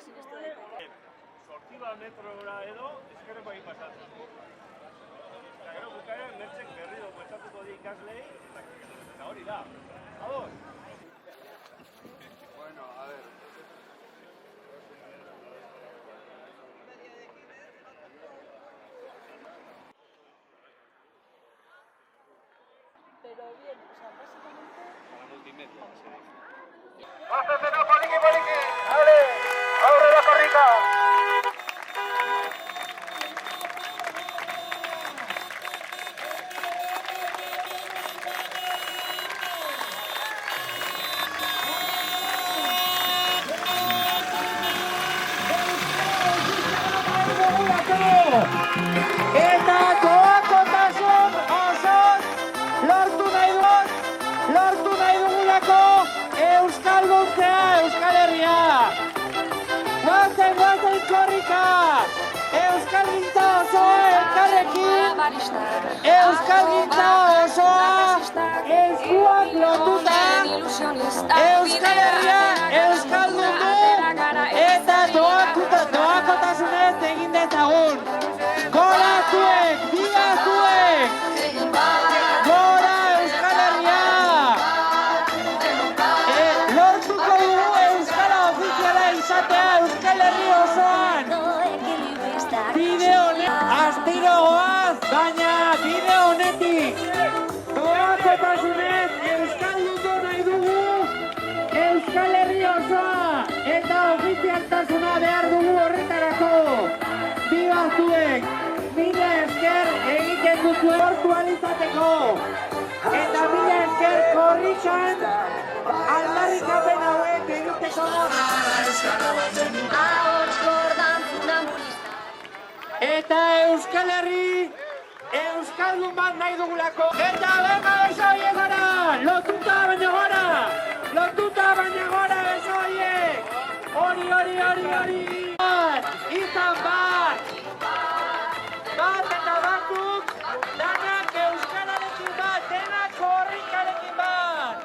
sinestu daiteke. Sortziba metrora edo, ezkerreko egin pasatzen. Eta gero bukaeran mertxek berri dugu etxatuko di ikaslei, eta hori da. Ados? Bueno, a ver. Pero bien, o sea, básicamente... Para multimedia, se dice. Bastazeno, poliki! Ale! Aurrera korrika! Eta doakotasun osoz lortu nahi dugulako euskalduntzea Euskal Herria. Guazen korrika! Euskalgintza osoa elkarrekin, euskalgintza osoa eskuak lotuta, Euskal Herria euskaldundu eta doakotasunez egin dezagun. Gora zuek, biga zuek! Gora Euskal Herria! Lortuko dugu euskara ofiziala izatea Euskal Herri osoan! Bide honetik, astiro goaz, baina bide honetik! Doakotasunez euskaldundu nahi dugu Euskal Herri osoa! Eta ofizialtasuna behar dugu horretarako! Biga zuek! Mila esker egiten duzu portualizateko! Eta mila esker korrikan aldarrikapen hauek egiteko! Eta Euskal Herri, euskaldun bat nahi dugulako! Eta benga beso horiek gara! Lotuta baina gora! Lotuta baina gora beso horiek! Hori! Izan bat! Bat eta batzuk, danak euskararekin bat, denak korrikarekin bat!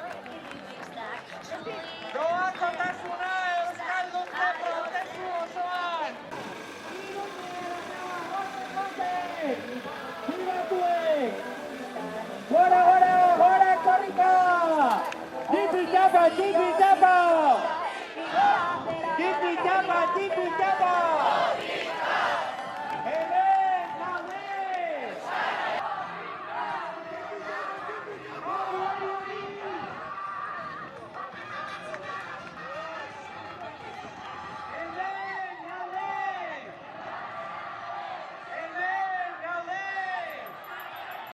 Doakotasuna euskalduntze prozesu osoan! Gora, korrika! Tipi tapa! Tipi tapa!